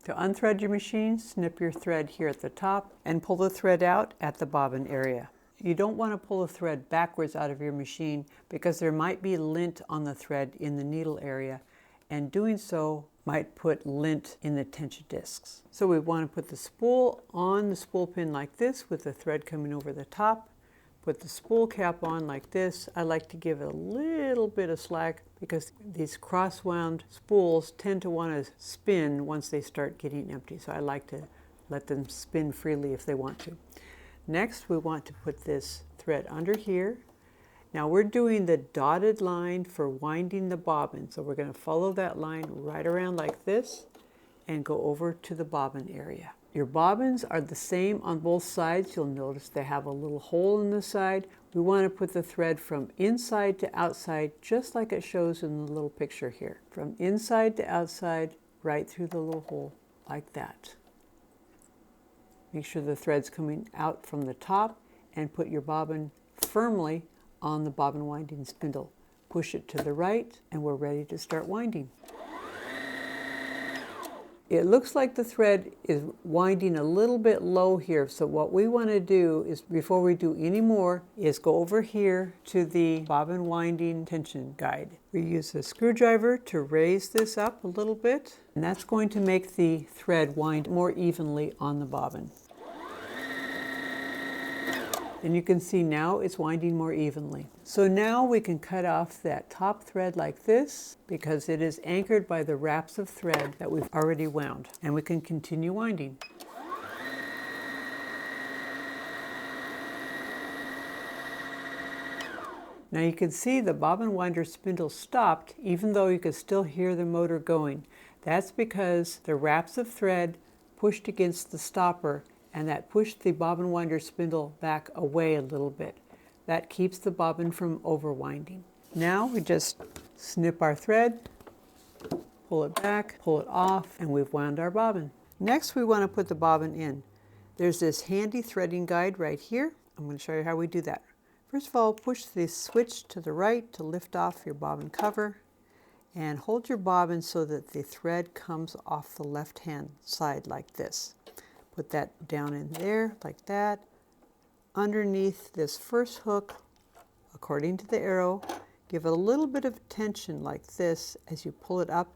To unthread your machine, snip your thread here at the top and pull the thread out at the bobbin area. You don't want to pull the thread backwards out of your machine because there might be lint on the thread in the needle area, and doing so might put lint in the tension discs. So we want to put the spool on the spool pin like this with the thread coming over the top. Put the spool cap on like this. I like to give it a little bit of slack because these cross-wound spools tend to want to spin once they start getting empty. So I like to let them spin freely if they want to. Next, we want to put this thread under here. Now we're doing the dotted line for winding the bobbin. So we're going to follow that line right around like this and go over to the bobbin area. Your bobbins are the same on both sides. You'll notice they have a little hole in the side. We want to put the thread from inside to outside, just like it shows in the little picture here. From inside to outside, right through the little hole, like that. Make sure the thread's coming out from the top and put your bobbin firmly on the bobbin winding spindle. Push it to the right and we're ready to start winding. It looks like the thread is winding a little bit low here, so what we want to do is, before we do any more, is go over here to the bobbin winding tension guide. We use a screwdriver to raise this up a little bit, and that's going to make the thread wind more evenly on the bobbin. And you can see now it's winding more evenly. So now we can cut off that top thread like this because it is anchored by the wraps of thread that we've already wound. And we can continue winding. Now you can see the bobbin winder spindle stopped even though you could still hear the motor going. That's because the wraps of thread pushed against the stopper, and that pushed the bobbin winder spindle back away a little bit. That keeps the bobbin from overwinding. Now we just snip our thread, pull it back, pull it off, and we've wound our bobbin. Next we want to put the bobbin in. There's this handy threading guide right here. I'm going to show you how we do that. First of all, push the switch to the right to lift off your bobbin cover, and hold your bobbin so that the thread comes off the left-hand side like this. Put that down in there like that. Underneath this first hook, according to the arrow, give it a little bit of tension like this as you pull it up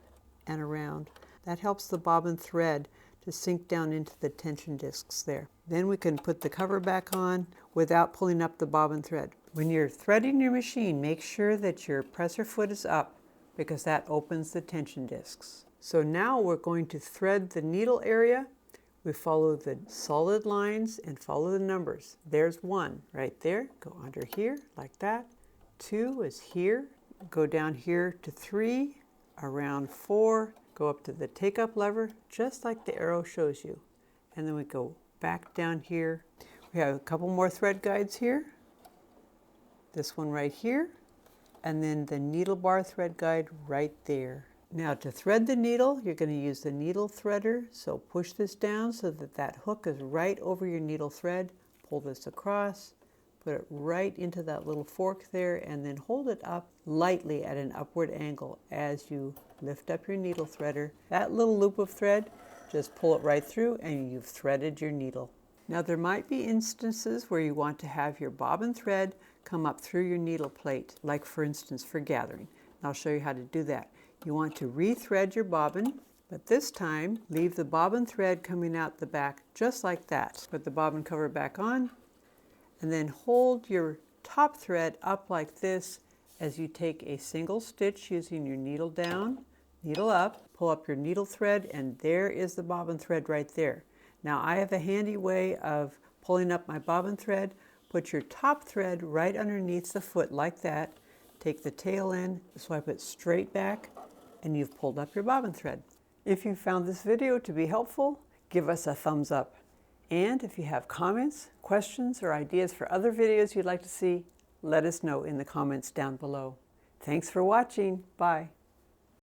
and around. That helps the bobbin thread to sink down into the tension discs there. Then we can put the cover back on without pulling up the bobbin thread. When you're threading your machine, make sure that your presser foot is up because that opens the tension discs. So now we're going to thread the needle area. We follow the solid lines and follow the numbers. There's 1 right there. Go under here like that. 2 is here. Go down here to 3, around 4. Go up to the take-up lever, just like the arrow shows you. And then we go back down here. We have a couple more thread guides here. This one right here. And then the needle bar thread guide right there. Now to thread the needle, you're going to use the needle threader. So push this down so that that hook is right over your needle thread. Pull this across, put it right into that little fork there, and then hold it up lightly at an upward angle as you lift up your needle threader. That little loop of thread, just pull it right through and you've threaded your needle. Now there might be instances where you want to have your bobbin thread come up through your needle plate, like for instance for gathering. And I'll show you how to do that. You want to re-thread your bobbin, but this time leave the bobbin thread coming out the back just like that. Put the bobbin cover back on and then hold your top thread up like this as you take a single stitch using your needle down, needle up, pull up your needle thread, and there is the bobbin thread right there. Now I have a handy way of pulling up my bobbin thread. Put your top thread right underneath the foot like that. Take the tail end, swipe it straight back, and you've pulled up your bobbin thread. If you found this video to be helpful, give us a thumbs up. And if you have comments, questions, or ideas for other videos you'd like to see, let us know in the comments down below. Thanks for watching. Bye.